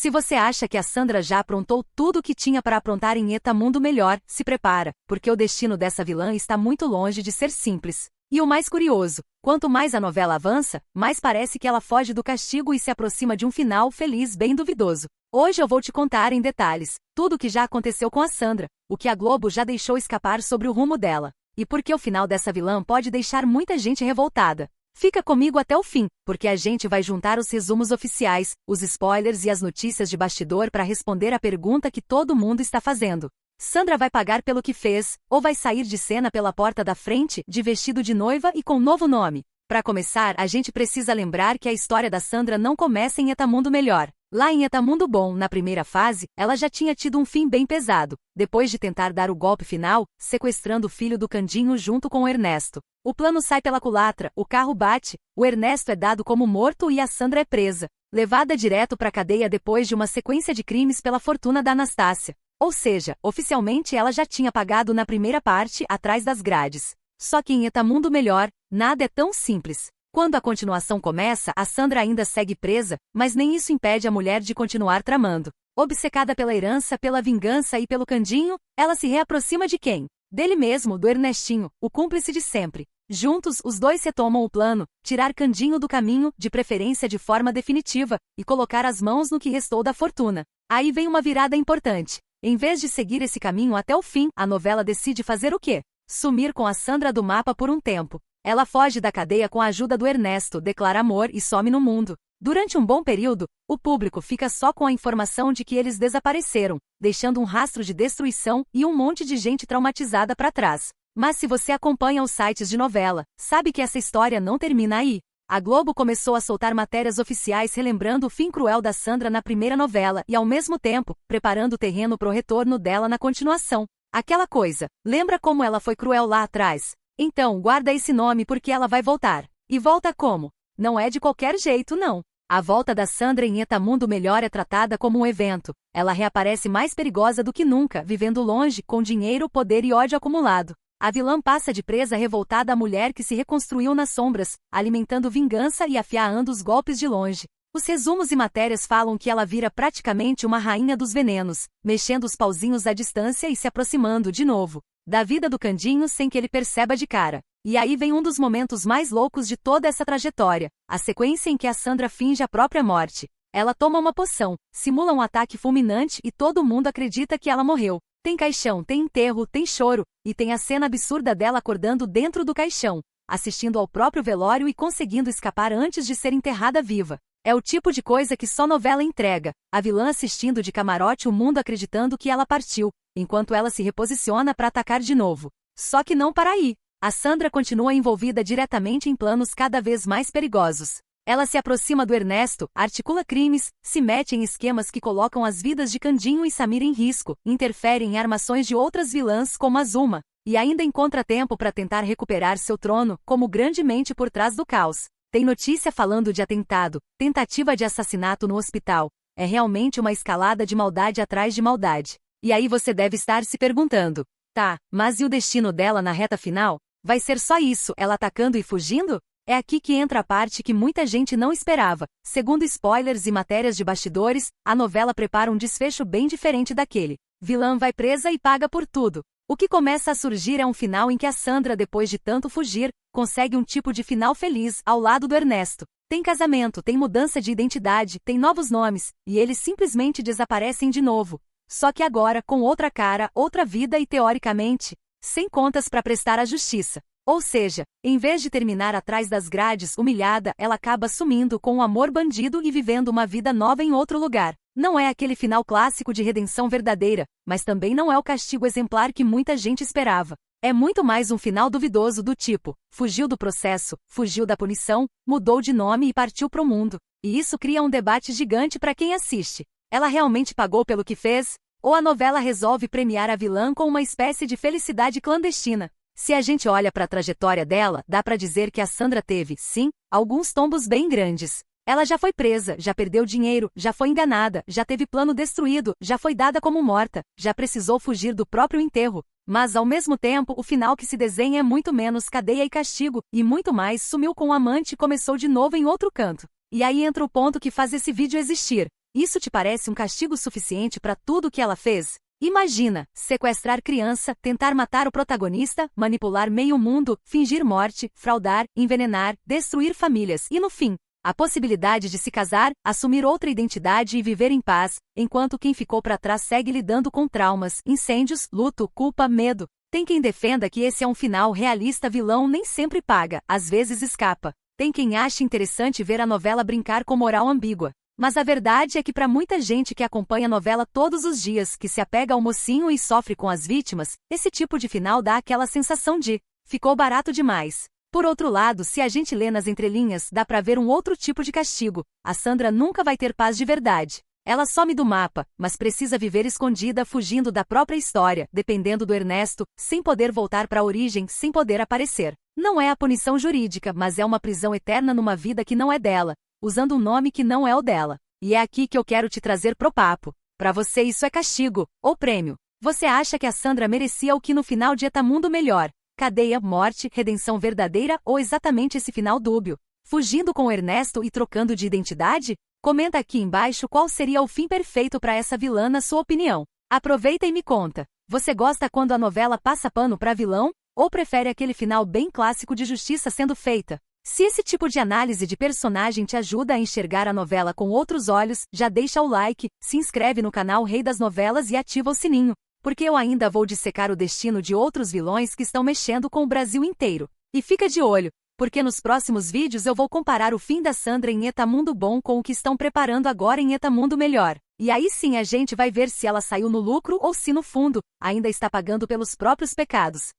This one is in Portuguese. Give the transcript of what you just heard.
Se você acha que a Sandra já aprontou tudo o que tinha para aprontar em Eta Mundo Melhor, se prepara, porque o destino dessa vilã está muito longe de ser simples. E o mais curioso, quanto mais a novela avança, mais parece que ela foge do castigo e se aproxima de um final feliz bem duvidoso. Hoje eu vou te contar em detalhes tudo o que já aconteceu com a Sandra, o que a Globo já deixou escapar sobre o rumo dela, e por que o final dessa vilã pode deixar muita gente revoltada. Fica comigo até o fim, porque a gente vai juntar os resumos oficiais, os spoilers e as notícias de bastidor para responder a pergunta que todo mundo está fazendo. Sandra vai pagar pelo que fez, ou vai sair de cena pela porta da frente, de vestido de noiva e com novo nome? Para começar, a gente precisa lembrar que a história da Sandra não começa em Eta Mundo Melhor. Lá em Eta Mundo Bom, na primeira fase, ela já tinha tido um fim bem pesado, depois de tentar dar o golpe final, sequestrando o filho do Candinho junto com o Ernesto. O plano sai pela culatra, o carro bate, o Ernesto é dado como morto e a Sandra é presa, levada direto para a cadeia depois de uma sequência de crimes pela fortuna da Anastácia. Ou seja, oficialmente ela já tinha pagado na primeira parte, atrás das grades. Só que em Eta Mundo Melhor, nada é tão simples. Quando a continuação começa, a Sandra ainda segue presa, mas nem isso impede a mulher de continuar tramando. Obcecada pela herança, pela vingança e pelo Candinho, ela se reaproxima de quem? Dele mesmo, do Ernestinho, o cúmplice de sempre. Juntos, os dois retomam o plano, tirar Candinho do caminho, de preferência de forma definitiva, e colocar as mãos no que restou da fortuna. Aí vem uma virada importante. Em vez de seguir esse caminho até o fim, a novela decide fazer o quê? Sumir com a Sandra do mapa por um tempo. Ela foge da cadeia com a ajuda do Ernesto, declara amor e some no mundo. Durante um bom período, o público fica só com a informação de que eles desapareceram, deixando um rastro de destruição e um monte de gente traumatizada para trás. Mas se você acompanha os sites de novela, sabe que essa história não termina aí. A Globo começou a soltar matérias oficiais relembrando o fim cruel da Sandra na primeira novela e, ao mesmo tempo, preparando o terreno para o retorno dela na continuação. Aquela coisa, lembra como ela foi cruel lá atrás? Então, guarda esse nome porque ela vai voltar. E volta como? Não é de qualquer jeito, não. A volta da Sandra em Eta Mundo Melhor é tratada como um evento. Ela reaparece mais perigosa do que nunca, vivendo longe, com dinheiro, poder e ódio acumulado. A vilã passa de presa revoltada à mulher que se reconstruiu nas sombras, alimentando vingança e afiando os golpes de longe. Os resumos e matérias falam que ela vira praticamente uma rainha dos venenos, mexendo os pauzinhos à distância e se aproximando de novo da vida do Candinho sem que ele perceba de cara. E aí vem um dos momentos mais loucos de toda essa trajetória, a sequência em que a Sandra finge a própria morte. Ela toma uma poção, simula um ataque fulminante e todo mundo acredita que ela morreu. Tem caixão, tem enterro, tem choro, e tem a cena absurda dela acordando dentro do caixão, assistindo ao próprio velório e conseguindo escapar antes de ser enterrada viva. É o tipo de coisa que só novela entrega, a vilã assistindo de camarote o mundo acreditando que ela partiu, enquanto ela se reposiciona para atacar de novo. Só que não para aí. A Sandra continua envolvida diretamente em planos cada vez mais perigosos. Ela se aproxima do Ernesto, articula crimes, se mete em esquemas que colocam as vidas de Candinho e Samira em risco, interfere em armações de outras vilãs como a Zuma, e ainda encontra tempo para tentar recuperar seu trono, como grandemente por trás do caos. Tem notícia falando de atentado, tentativa de assassinato no hospital. É realmente uma escalada de maldade atrás de maldade. E aí você deve estar se perguntando, tá, mas e o destino dela na reta final? Vai ser só isso, ela atacando e fugindo? É aqui que entra a parte que muita gente não esperava. Segundo spoilers e matérias de bastidores, a novela prepara um desfecho bem diferente daquele. Vilã vai presa e paga por tudo. O que começa a surgir é um final em que a Sandra, depois de tanto fugir, consegue um tipo de final feliz, ao lado do Ernesto. Tem casamento, tem mudança de identidade, tem novos nomes, e eles simplesmente desaparecem de novo. Só que agora, com outra cara, outra vida e, teoricamente, sem contas para prestar à justiça. Ou seja, em vez de terminar atrás das grades, humilhada, ela acaba sumindo com um amor bandido e vivendo uma vida nova em outro lugar. Não é aquele final clássico de redenção verdadeira, mas também não é o castigo exemplar que muita gente esperava. É muito mais um final duvidoso do tipo, fugiu do processo, fugiu da punição, mudou de nome e partiu pro mundo. E isso cria um debate gigante para quem assiste. Ela realmente pagou pelo que fez? Ou a novela resolve premiar a vilã com uma espécie de felicidade clandestina? Se a gente olha para a trajetória dela, dá para dizer que a Sandra teve, sim, alguns tombos bem grandes. Ela já foi presa, já perdeu dinheiro, já foi enganada, já teve plano destruído, já foi dada como morta, já precisou fugir do próprio enterro. Mas, ao mesmo tempo, o final que se desenha é muito menos cadeia e castigo, e muito mais sumiu com o amante e começou de novo em outro canto. E aí entra o ponto que faz esse vídeo existir. Isso te parece um castigo suficiente para tudo o que ela fez? Imagina, sequestrar criança, tentar matar o protagonista, manipular meio mundo, fingir morte, fraudar, envenenar, destruir famílias e, no fim, a possibilidade de se casar, assumir outra identidade e viver em paz, enquanto quem ficou para trás segue lidando com traumas, incêndios, luto, culpa, medo. Tem quem defenda que esse é um final realista. Vilão nem sempre paga, às vezes escapa. Tem quem ache interessante ver a novela brincar com moral ambígua. Mas a verdade é que para muita gente que acompanha a novela todos os dias, que se apega ao mocinho e sofre com as vítimas, esse tipo de final dá aquela sensação de ficou barato demais. Por outro lado, se a gente lê nas entrelinhas, dá pra ver um outro tipo de castigo. A Sandra nunca vai ter paz de verdade. Ela some do mapa, mas precisa viver escondida, fugindo da própria história, dependendo do Ernesto, sem poder voltar para a origem, sem poder aparecer. Não é a punição jurídica, mas é uma prisão eterna numa vida que não é dela, usando um nome que não é o dela. E é aqui que eu quero te trazer pro papo. Pra você isso é castigo, ou prêmio. Você acha que a Sandra merecia o que no final de Mundo Melhor? Cadeia, morte, redenção verdadeira ou exatamente esse final dúbio? Fugindo com o Ernesto e trocando de identidade? Comenta aqui embaixo qual seria o fim perfeito para essa vilã na sua opinião. Aproveita e me conta. Você gosta quando a novela passa pano para vilão? Ou prefere aquele final bem clássico de justiça sendo feita? Se esse tipo de análise de personagem te ajuda a enxergar a novela com outros olhos, já deixa o like, se inscreve no canal Rei das Novelas e ativa o sininho, porque eu ainda vou dissecar o destino de outros vilões que estão mexendo com o Brasil inteiro. E fica de olho, porque nos próximos vídeos eu vou comparar o fim da Sandra em Mundo Bom com o que estão preparando agora em Mundo Melhor. E aí sim a gente vai ver se ela saiu no lucro ou se no fundo, ainda está pagando pelos próprios pecados.